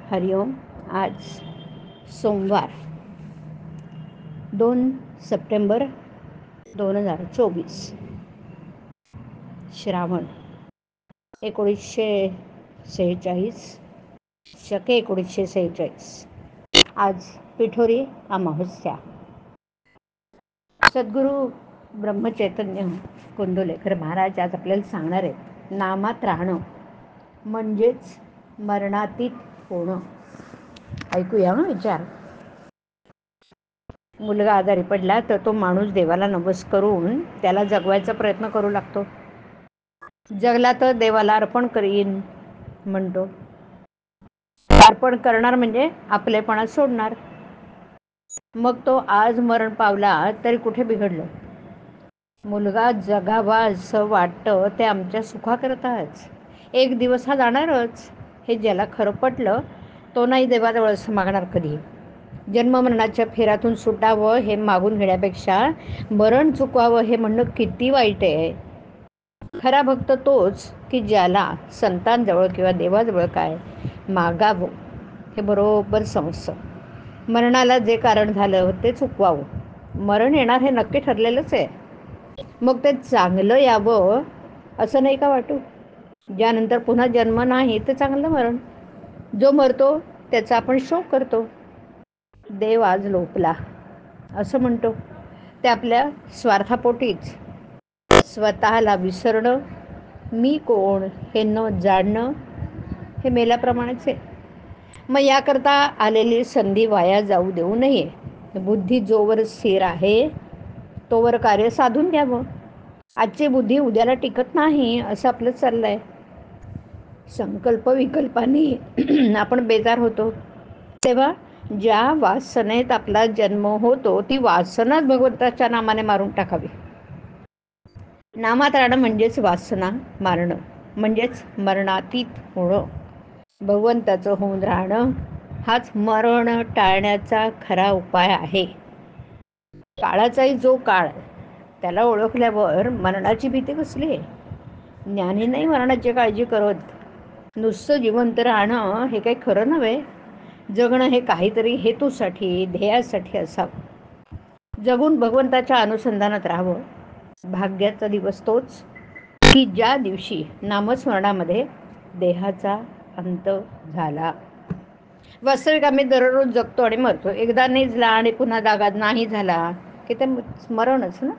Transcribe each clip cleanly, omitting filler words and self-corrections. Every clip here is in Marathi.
हरिओम. आज सोमवार 2 सप्टेंबर 2024, श्रावण 1946, शके 1946. आज पिठोरी अमावस्या. सद्गुरू ब्रह्मचैतन्य कुंडलेकर महाराज आज आपल्याला सांगणार आहेत, नामात राहणं म्हणजेच मरणातीत होणं. ऐकूया विचार. मुलगा आजारी पडला तर तो माणूस देवाला नमस्कार करून त्याला जगवायचा प्रयत्न करू लागतो. जगला तर देवाला अर्पण करीन म्हणतो. अर्पण करणार म्हणजे आपलेपणा सोडणार. मग तो आज मरण पावला तरी कुठे बिघडलं. मुलगा जगावा असं वाटतं ते आमच्या सुखाकरताच. एक दिवस हा जाणारच हे ज्याला खरं पटलं तो नाही देवाजवळ असं मागणार कधी. जन्ममरणाच्या फेऱ्यातून सुटावं हे मागून घेण्यापेक्षा मरण चुकवावं हे म्हणणं किती वाईट आहे. खरा भक्त तोच की ज्याला संतांजवळ किंवा देवाजवळ काय मागावं हे बरोबर समजतं. मरणाला जे कारण झालं ते चुकवावं. मरण येणार हे नक्की ठरलेलंच आहे. मग ते चांगलं यावं असं नाही का वाटू. ज्यानंतर पुन्हा जन्म नाही ते चांगलं मरण. जो मरतो त्याचा आपण शोक करतो. देव आज लोपला असं म्हणतो ते आपल्या स्वार्थापोटीच. स्वतःला विसरणं, मी कोण हे न जाणणं हे मेल्याप्रमाणेच आहे. मग याकरता आलेली संधी वाया जाऊ देऊ नये. बुद्धी जोवर स्थिर आहे तोवर कार्य साधून घ्यावं. आजची बुद्धी उद्याला टिकत नाही असं आपलं चाललं आहे. संकल्प विकल्पांनी आपण बेजार होतो. तेव्हा ज्या वासनेत आपला जन्म होतो ती वासनाच भगवंताच्या नामाने मारून टाकावी. नामात राहणं म्हणजेच वासना मारणं, म्हणजेच मरणातीत होणं. भगवंताचं होऊन राहणं हाच मरण टाळण्याचा खरा उपाय आहे. काळाचाही जो काळ त्याला ओळखल्यावर मरणाची भीती कसली आहे. ज्ञानी नाही मरणाची काळजी करत. नुसतं जिवंत राहणं हे काही खरं नव्हे. जगणं हे काहीतरी हेतूसाठी ध्येयासाठी असावं. जगून भगवंताच्या अनुसंधानात राहावं. भाग्याचा दिवस तोच की ज्या दिवशी नामस्मरणामध्ये देहाचा अंत झाला. वास्तविक आम्ही दररोज जगतो आणि मरतो. एकदा निजला आणि पुन्हा जागा नाही झाला की ते मरणच ना.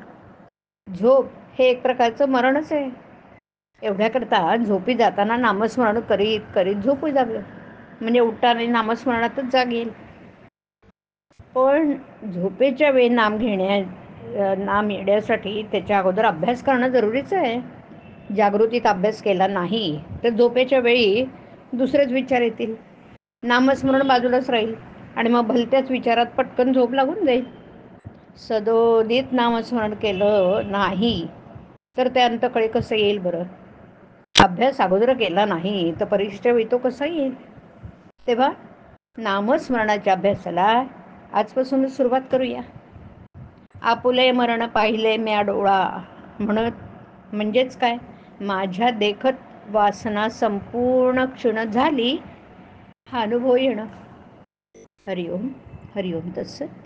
झोप हे एक प्रकारचं मरणच आहे. एवढ्याकरता झोपी जाताना नामस्मरण करीत करीत झोपू जागलं म्हणजे उठताना नामस्मरणातच जाग येईल. पण झोपेच्या वेळी नाम येण्यासाठी त्याच्या अगोदर अभ्यास करणं जरुरीचं आहे. जागृतीत अभ्यास केला नाही तर झोपेच्या वेळी दुसरेच विचार येतील. नामस्मरण बाजूलाच राहील आणि मग भलत्याच विचारात पटकन झोप लागून जाईल. सदोदित नामस्मरण केलं नाही तर ते अंतकळे कसं येईल बरं. अभ्यास अगोदर केला नाही तर परीक्षेच्या वेळी तो कसा येईल. तेव्हा नामस्मरणाच्या अभ्यासाला आजपासूनच सुरुवात करूया. आपुले मरण पाहिले म्या डोळा म्हणत म्हणजेच काय, माझ्या देखत वासना संपूर्ण क्षीण झाली हा अनुभव येणं. हरिओम. हरिओम तत्सत.